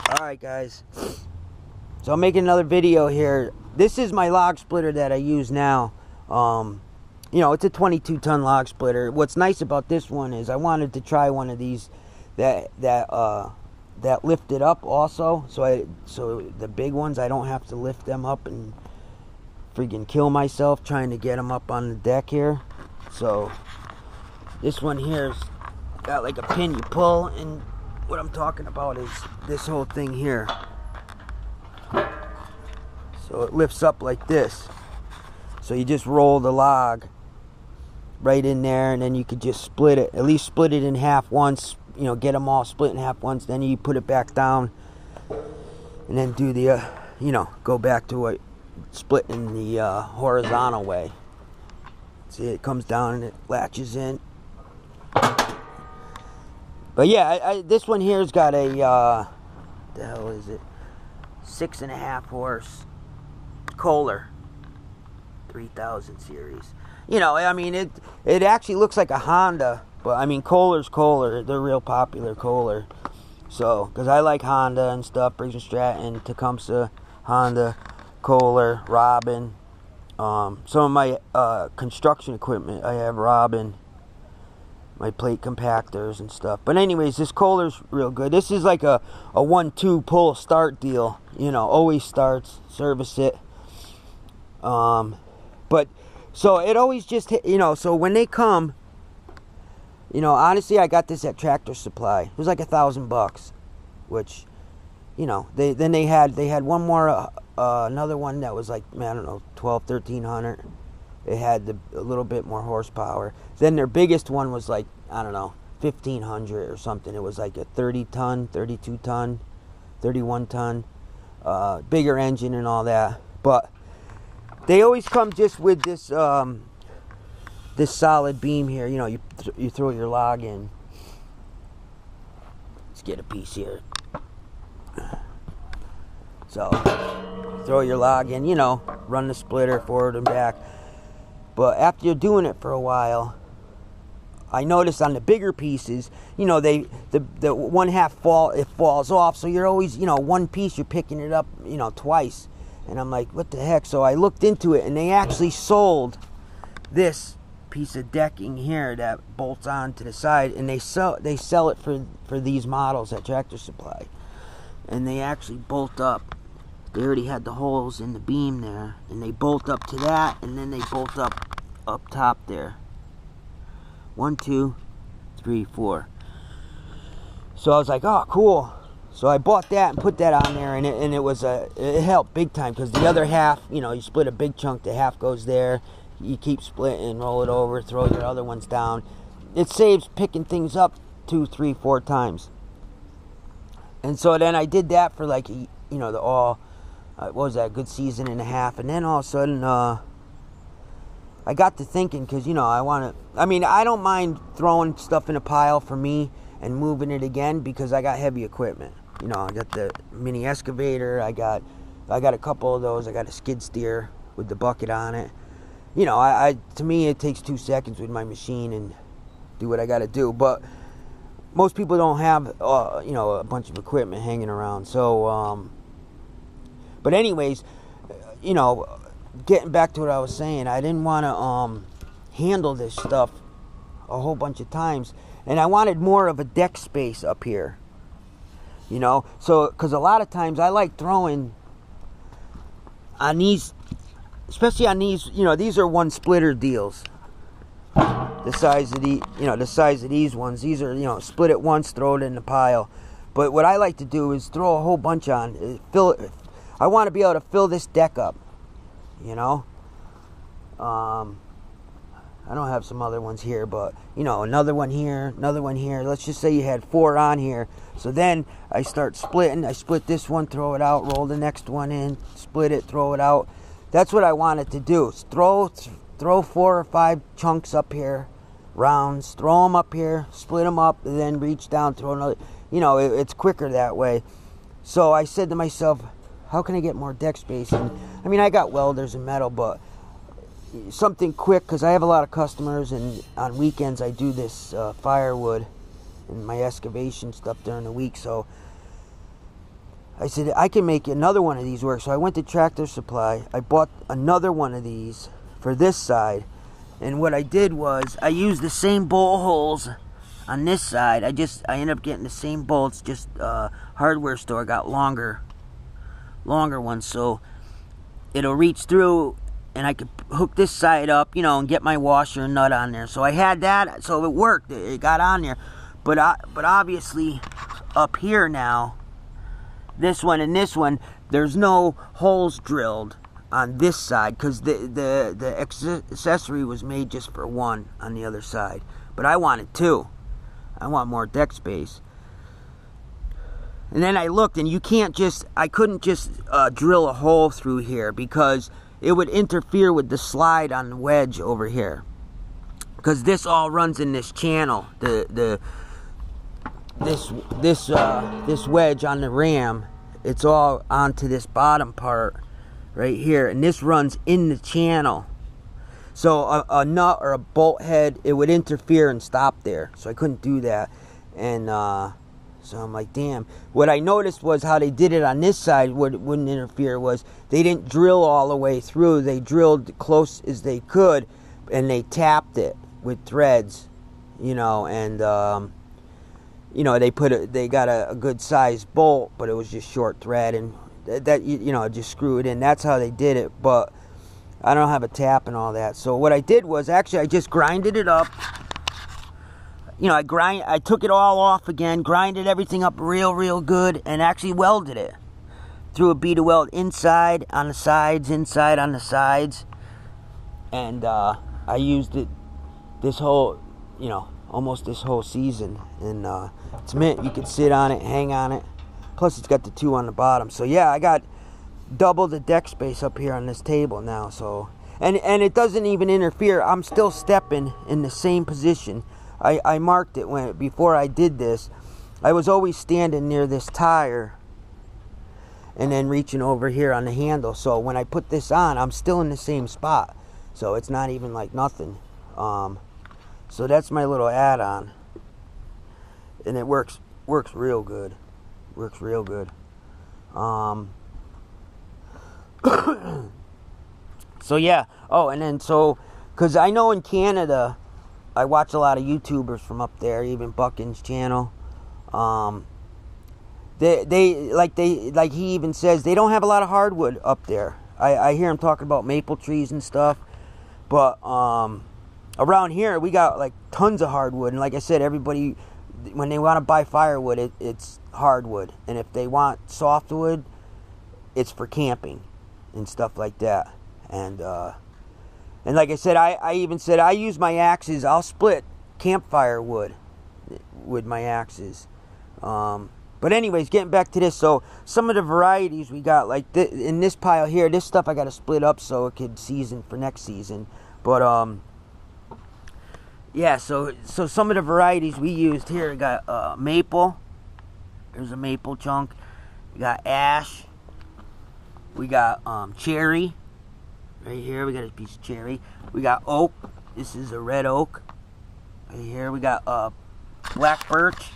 Alright guys, so I'm making another video here. This is my log splitter that I use now. You know, it's a 22-ton log splitter. What's nice about this one is I wanted to try one of these that lifted up also, so the big ones I don't have to lift them up and freaking kill myself trying to get them up on the deck here. So this one here's got like a pin you pull, and what I'm talking about is this whole thing here. So it lifts up like this. So you just roll the log right in there, and then you could just split it. At least split it in half once. You know, get them all split in half once. Then you put it back down, and then do the, you know, go back to it, split in the horizontal way. See, it comes down and it latches in. But yeah, this one here's got a, the hell is it? 6.5 horse Kohler 3000 series. You know, I mean, it actually looks like a Honda, but I mean, Kohler's Kohler. They're real popular, Kohler. So, because I like Honda and stuff, Briggs & Stratton, Tecumseh, Honda, Kohler, Robin. Some of my construction equipment, I have Robin, my plate compactors and stuff. But anyways, this Kohler's real good. This is like a 1-2 pull start deal. You know, always starts, service it. But so it always just hit, you know, so when they come, you know, honestly, I got this at Tractor Supply. It was like $1,000, which, you know, they had one more, another one that was like, man, I don't know, 1,200-1,300. It had a little bit more horsepower. Then their biggest one was like, I don't know, 1,500 or something. It was like a 30-ton, 32-ton, 31-ton, bigger engine and all that. But they always come just with this this solid beam here. You know, you throw your log in. Let's get a piece here. So throw your log in. You know, run the splitter forward and back. But after you're doing it for a while, I noticed on the bigger pieces, you know, the one half falls off. So you're always, you know, one piece you're picking it up, you know, twice. And I'm like, what the heck? So I looked into it, and they actually sold this piece of decking here that bolts on to the side, and they sell it for these models at Tractor Supply. And they actually bolt up. They already had the holes in the beam there, and they bolt up to that, and then they bolt up top there. 1, 2, 3, 4. So I was like, oh, cool. So I bought that and put that on there, and it helped big time, because the other half, you know, you split a big chunk, the half goes there, you keep splitting, roll it over, throw your other ones down. It saves picking things up 2, 3, 4 times. And so then I did that for like, you know, what was that, a good season and a half. And then all of a sudden, I got to thinking, because, you know, I mean, I don't mind throwing stuff in a pile for me and moving it again, because I got heavy equipment. You know, I got the mini excavator, I got a couple of those, I got a skid steer with the bucket on it. You know, to me, it takes 2 seconds with my machine and do what I got to do. But most people don't have, you know, a bunch of equipment hanging around. So, but anyways, you know, getting back to what I was saying, I didn't want to handle this stuff a whole bunch of times, and I wanted more of a deck space up here, you know. So, because a lot of times I like throwing on these, especially on these, you know, these are 1 splitter deals. The size of these ones. These are, you know, split it once, throw it in the pile. But what I like to do is throw a whole bunch on, fill it. I want to be able to fill this deck up, you know. I don't have some other ones here, but, you know, another one here, another one here. Let's just say you had 4 on here. So then I start splitting. I split this one, throw it out, roll the next one in, split it, throw it out. That's what I wanted to do. Throw 4 or 5 chunks up here, rounds, throw them up here, split them up, and then reach down, throw another. You know, it's quicker that way. So I said to myself, how can I get more deck space? And I mean, I got welders and metal, but something quick, because I have a lot of customers, and on weekends I do this firewood and my excavation stuff during the week. So I said, I can make another one of these work. So I went to Tractor Supply. I bought another one of these for this side. And what I did was, I used the same bolt holes on this side. I ended up getting the same bolts, just hardware store got longer ones. So it'll reach through, and I could hook this side up, you know, and get my washer and nut on there. So I had that, so it worked. It got on there. But obviously, up here now, this one and this one, there's no holes drilled on this side, because the accessory was made just for one on the other side. But I wanted two. I want more deck space. And then I looked, and I couldn't just drill a hole through here, because it would interfere with the slide on the wedge over here. Because this all runs in this channel. This wedge on the ram, it's all onto this bottom part right here, and this runs in the channel. So a nut or a bolt head, it would interfere and stop there. So I couldn't do that. And so I'm like, damn. What I noticed was how they did it on this side, wouldn't interfere, was they didn't drill all the way through. They drilled close as they could, and they tapped it with threads, you know, and you know, they got a good sized bolt, but it was just short thread, and that you know, just screw it in. That's how they did it. But I don't have a tap and all that. So what I did was, actually, I just grinded it up. You know, I took it all off again, grinded everything up real good, and actually welded it. Threw a bead of weld inside on the sides, inside on the sides, and I used it this whole, you know, almost this whole season. And it's mint. You can sit on it, hang on it. Plus, it's got the two on the bottom. So yeah, I got double the deck space up here on this table now. So and it doesn't even interfere. I'm still stepping in the same position. I marked it before I did this. I was always standing near this tire and then reaching over here on the handle. So when I put this on, I'm still in the same spot. So it's not even like nothing. So that's my little add-on, and it works real good. Works real good. So yeah. Oh, and then because I know in Canada, I watch a lot of YouTubers from up there, even Buckin's channel. They like he even says they don't have a lot of hardwood up there. I hear him talking about maple trees and stuff, but around here we got like tons of hardwood. And like I said, everybody, when they want to buy firewood, it's hardwood, and if they want softwood, it's for camping and stuff like that. And like I said, I even said I use my axes. I'll split campfire wood with my axes. But anyways, getting back to this. So some of the varieties we got, like in this pile here, this stuff I got to split up so it could season for next season. But yeah. So some of the varieties we used here, we got maple. There's a maple chunk. We got ash. We got cherry. Right here, we got a piece of cherry. We got oak. This is a red oak. Right here, we got black birch.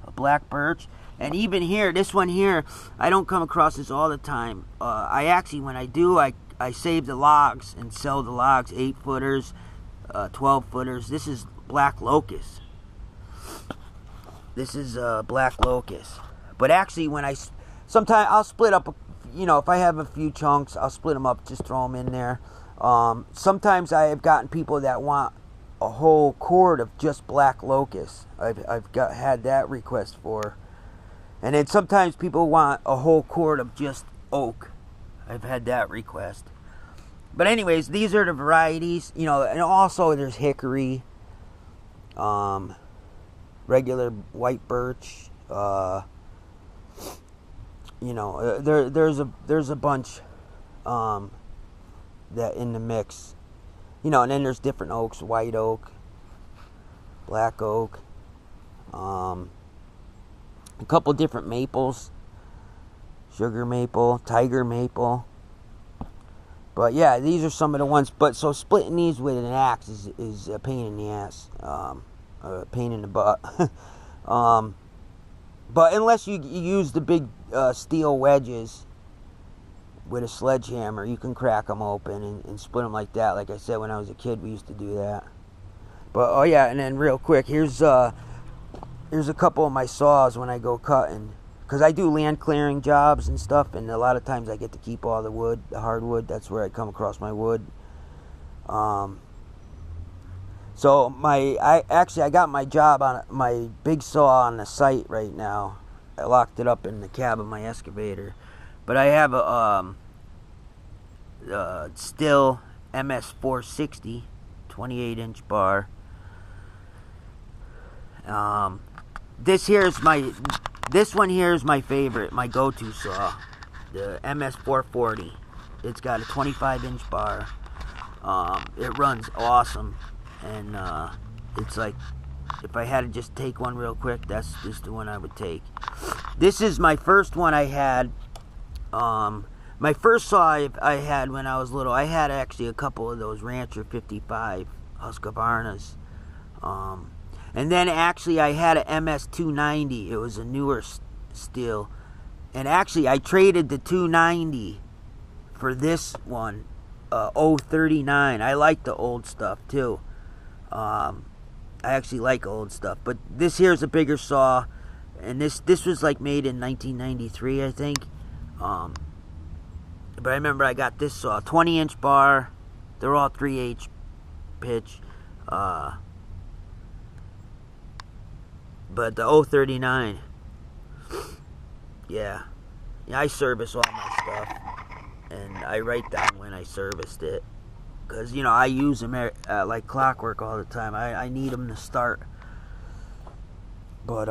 A black birch. And even here, this one here, I don't come across this all the time. I actually, when I do, I save the logs and sell the logs, 8-footers, 12-footers. This is black locust. This is black locust. But actually, sometimes I'll split up, you know, if I have a few chunks, I'll split them up, just throw them in there. Sometimes I have gotten people that want a whole cord of just black locust. I've had that request for. And then sometimes people want a whole cord of just oak. I've had that request. But anyways, these are the varieties, you know, and also there's hickory, regular white birch, you know, there's a bunch that in the mix, you know, and then there's different oaks: white oak, black oak, a couple different maples, sugar maple, tiger maple. But yeah, these are some of the ones. But so splitting these with an axe is a pain in the ass, a pain in the butt. But unless you use the big steel wedges with a sledgehammer, you can crack them open and split them like that. Like I said, when I was a kid, we used to do that. But oh yeah, and then real quick, here's a couple of my saws when I go cutting, because I do land clearing jobs and stuff, and a lot of times I get to keep all the wood, the hardwood. That's where I come across my wood. So I got my job on my big saw on the site right now. I locked it up in the cab of my excavator, but I have a STIHL MS460 28-inch bar. This one here is my favorite, my go-to saw, the MS440. It's got a 25-inch bar. It runs awesome, and it's like, if I had to just take one real quick, that's just the one I would take. This is my first one I had. My first saw I had when I was little, I had actually a couple of those Rancher 55 Husqvarnas. And then actually I had an MS290. It was a newer steel. And actually I traded the 290 for this one, 039. I like the old stuff too. I actually like old stuff. But this here's a bigger saw. And this was like made in 1993, I think. But I remember I got this saw, 20-inch bar. They're all 3/8 pitch. But the 039, yeah, I service all my stuff, and I write down when I serviced it, because you know I use them like clockwork all the time. I need them to start. But